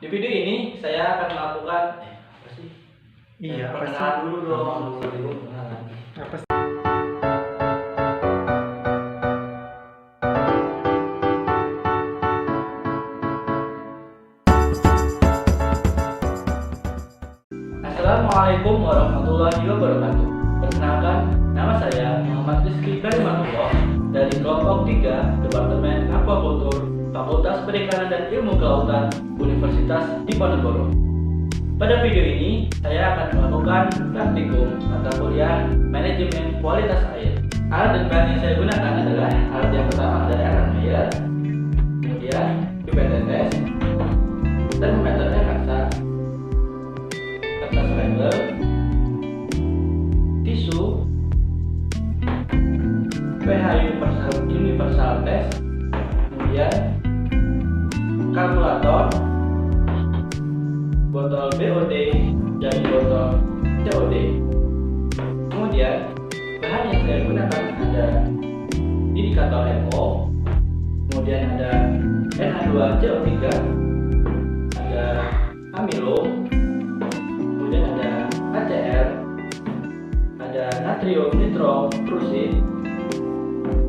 Di video ini saya akan melakukan apa sih? Iya, apa sih? Perkenalan dulu dong. Perkenalan. Apa sih? Assalamualaikum warahmatullahi wabarakatuh. Perkenalkan, nama saya Muhammad Rizky Karimanullah dari kelompok 3 Departemen Aquakultur Fakultas Perikanan dan Ilmu Kelautan Universitas Diponegoro. Pada video ini, saya akan melakukan praktikum mata kuliah Manajemen Kualitas Air. Alat dan bahan yang saya gunakan adalah alat yang pertama adalah Erlenmeyer, kemudian pipet tetes, termometer air rasa, kertas label, tisu, pH universal test, kemudian kalkulator, botol BOD dan botol COD. Kemudian bahan yang saya gunakan ada indikator NO, kemudian ada NH2CO3, ada amilo, kemudian ada HCl, ada natrium nitrofluorid,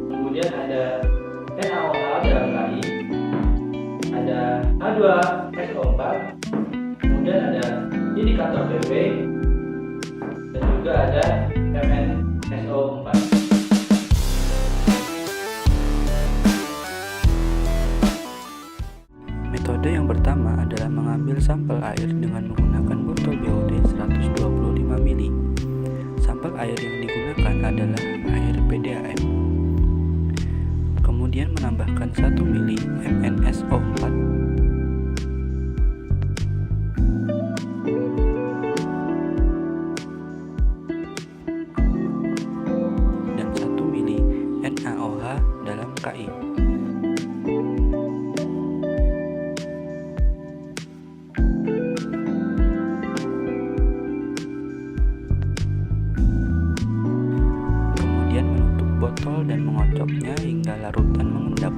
kemudian ada NaOH dalam KI, ada H2SO4, kemudian ada indikator PP, dan juga ada MnSO4. Metode yang pertama adalah mengambil sampel air dengan menggunakan botol BOD 125 ml. Sampel air yang digunakan adalah air PDAM. Kemudian menambahkan 1 ml MnSO4 dan 1 ml NaOH dalam KI. Kemudian menutup botol dan mengocoknya hingga larutan mengendap.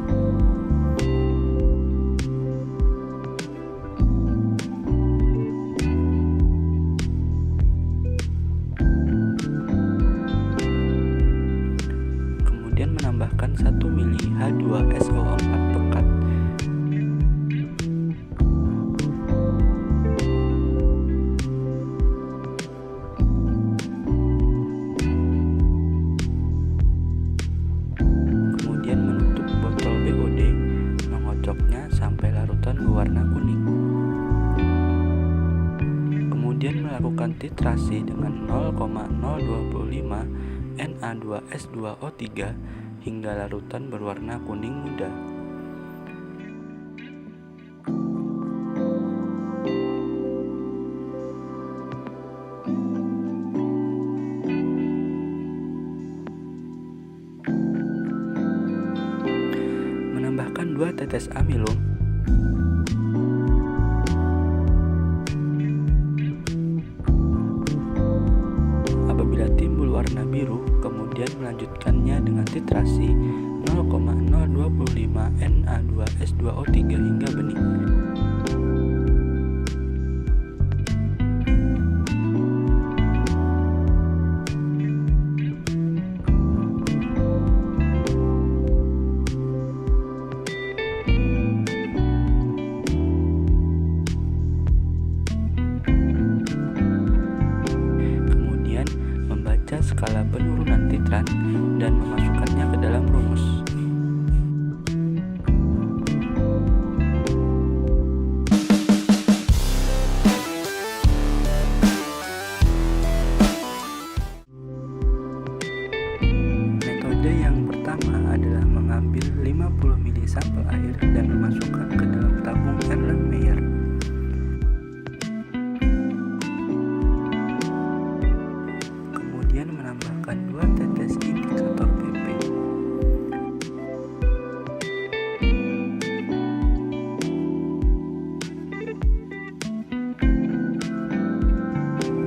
Kemudian menambahkan 1 ml H2SO4 pekat. Kemudian menutup botol BOD, mengocoknya sampai larutan berwarna kuning. Kemudian melakukan titrasi dengan 0,025 Na2S2O3 hingga larutan berwarna kuning muda. Menambahkan 2 tetes amilum, apabila timbul warna biru, kemudian melanjutkannya dengan titrasi 0,025 Na2S2O3 hingga bening. Kemudian membaca skala penurunan titran dan memasukkannya ke dalam rumus. Metode yang pertama adalah mengambil 50 ml sampel air dan memasukkan ke dalam tabung Erlenmeyer. Kemudian menambahkan 2 tetes indikator PP.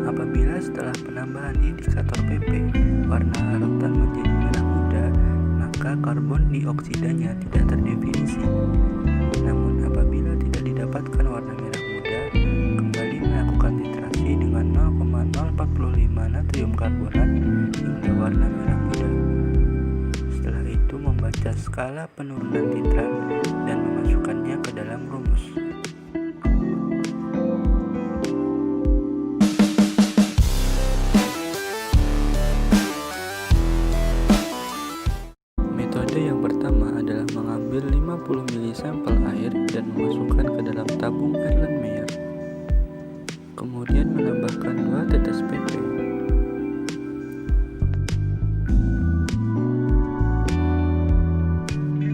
Apabila setelah penambahan indikator PP warna larutan menjadi merah muda, maka karbon dioksidanya tidak terdefinisi. Namun apabila tidak didapatkan warna merah muda, natrium karbonat hingga warna merah muda. Setelah itu membaca skala penurunan titrat dan memasukkannya ke dalam rumus. Metode yang pertama adalah mengambil 50 ml sampel air dan memasukkan ke dalam tabung Erlenmeyer. Kemudian menambahkan 2 tetes PP.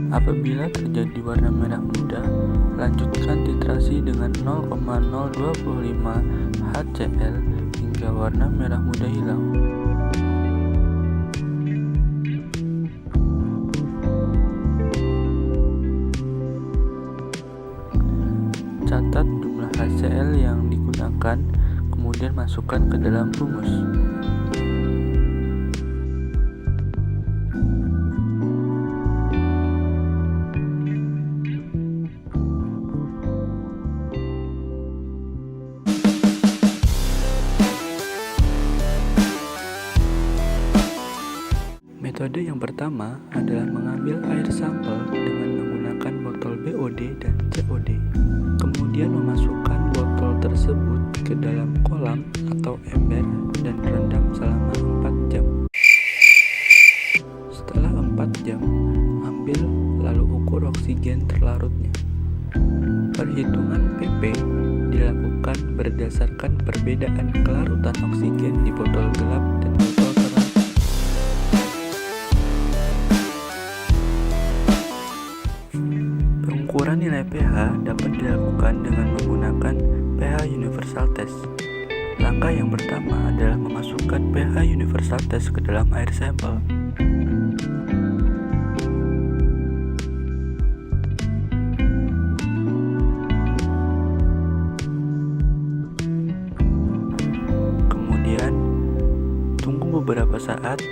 Apabila terjadi warna merah muda, lanjutkan titrasi dengan 0,025 HCl hingga warna merah muda hilang. Catat jumlah HCl yang digunakan, kemudian masukkan ke dalam rumus. Metode yang pertama adalah mengambil air sampel dengan menggunakan botol BOD dan COD. Kemudian memasukkan botol tersebut ke dalam kolam atau ember dan rendam selama 4 jam. Setelah 4 jam, ambil lalu ukur oksigen terlarutnya. Perhitungan PP dilakukan berdasarkan perbedaan kelarutan oksigen di botol gelap dan botol terang. Pengukuran nilai pH dapat dilakukan dengan menggunakan pH universal test. Langkah yang pertama adalah memasukkan pH universal test ke dalam air sampel. Kemudian, tunggu beberapa saat.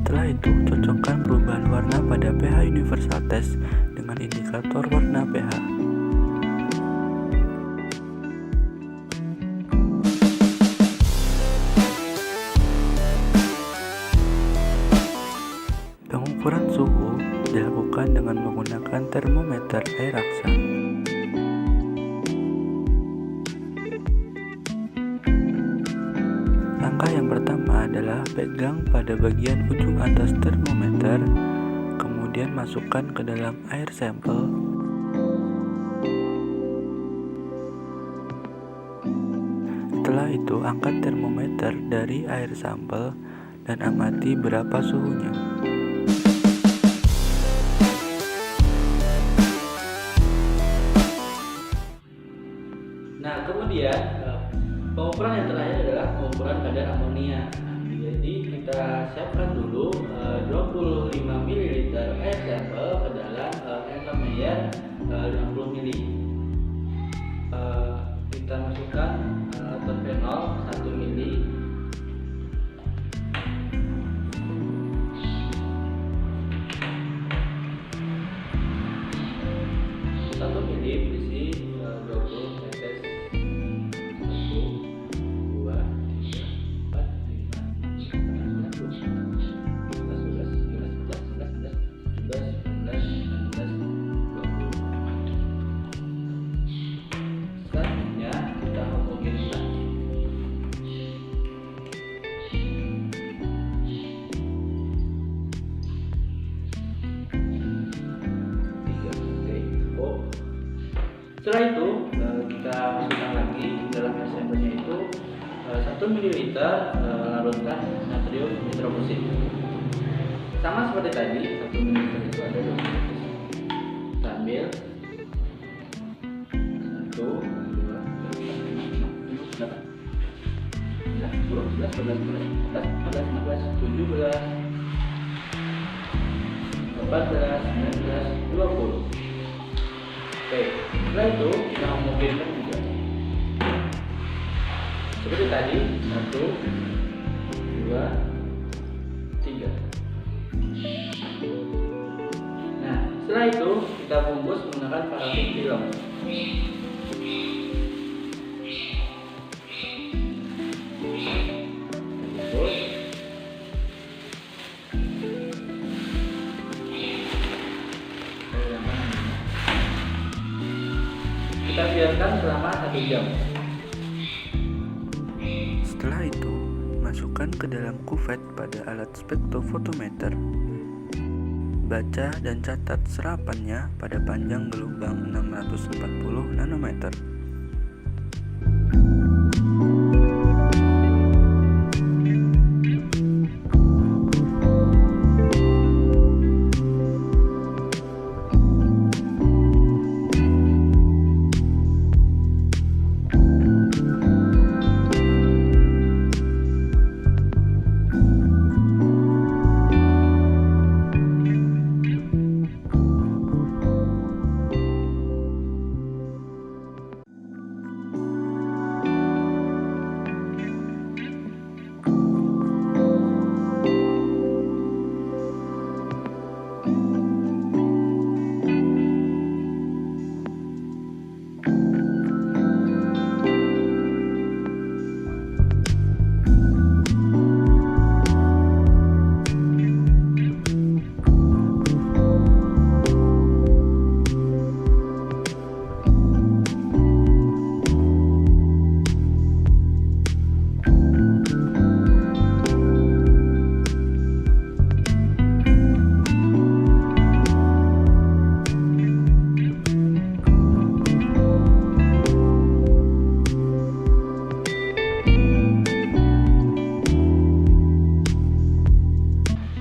Setelah itu, cocokkan perubahan warna pada pH universal test dengan indikator warna pH. Pengukuran suhu dilakukan dengan menggunakan termometer air raksa. Langkah yang pertama adalah pegang pada bagian ujung atas termometer, kemudian masukkan ke dalam air sampel. Setelah itu, angkat termometer dari air sampel dan amati berapa suhunya. Nah, kemudian pengukuran yang terakhir adalah pengukuran kadar amonia. Jadi kita siapkan dulu 25 ml air sampel ke dalam Erlenmeyer 50 ml. Kita masukkan terpenol 1 ml. Berisi 20 tetes. 1, 2, 3, 4, 5, 6, 7, 8, 9, 10, 11, 12, 13, 14, 15, 16, 17, 18, 19, 20. Selanjutnya kita homogenkan. Setelah itu kita masukkan lagi dalam air sampelnya itu 1 ml larutkan natrium hidroksid. Sama seperti tadi, 1 ml itu ada 2 ml. Kita ambil 1, 2, 3, 4, 5, 6, 7, 8, 9, 10, 11, 12, 13, 14, 15, 16, 17, 18, 19, 20. Oke, setelah itu kita homogenkan juga seperti tadi. 1, 2, 3. Nah, setelah itu kita bungkus menggunakan parafin film. kita biarkan selama 1 jam. Setelah itu, masukkan ke dalam kuvet pada alat spektrofotometer. Baca dan catat serapannya pada panjang gelombang 640 nanometer.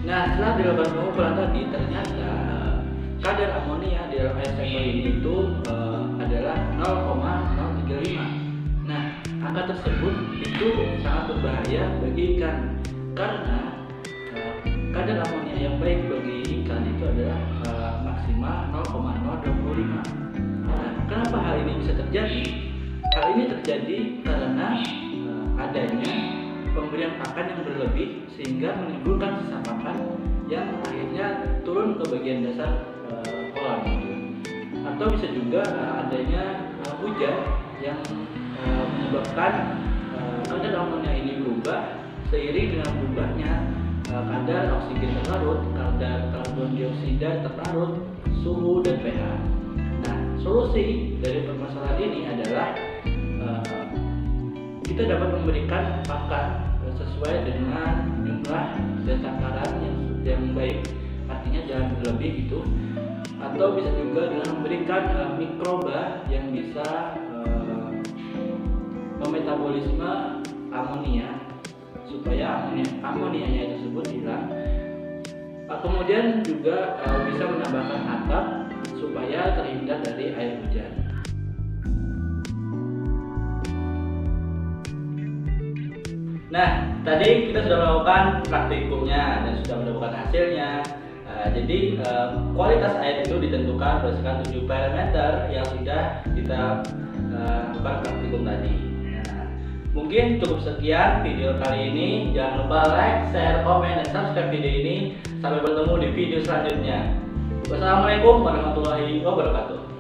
Nah, setelah dilakukan pengukuran tadi, ternyata kadar amonia di dalam air sampel ini itu adalah 0,035. Nah, angka tersebut itu sangat berbahaya bagi ikan karena kadar amonia yang baik bagi ikan itu adalah maksimal 0,025. Nah, kenapa hal ini bisa terjadi? Hal ini terjadi karena adanya pemberian pakan yang berlebih sehingga menimbulkan sisa pakan yang akhirnya turun ke bagian dasar kolam gitu. Atau bisa juga adanya hujan yang menyebabkan kadar amonia ini berubah seiring dengan berubahnya kadar oksigen terlarut, kadar karbon dioksida terlarut, suhu dan pH. Nah, solusi dari permasalahan ini adalah kita dapat memberikan pakan sesuai dengan jumlah dan takaran yang baik, artinya jangan berlebih gitu. Atau bisa juga dengan memberikan mikroba yang bisa memetabolisme amonia supaya amonianya tersebut hilang. Kemudian juga bisa menambahkan atap supaya terhindar dari air hujan. Nah, tadi kita sudah melakukan praktikumnya dan sudah menemukan hasilnya. Jadi kualitas air itu ditentukan berdasarkan 7 parameter yang sudah kita lakukan praktikum tadi. Nah, mungkin cukup sekian video kali ini. Jangan lupa like, share, komen, dan subscribe video ini. Sampai bertemu di video selanjutnya. Wassalamualaikum warahmatullahi wabarakatuh.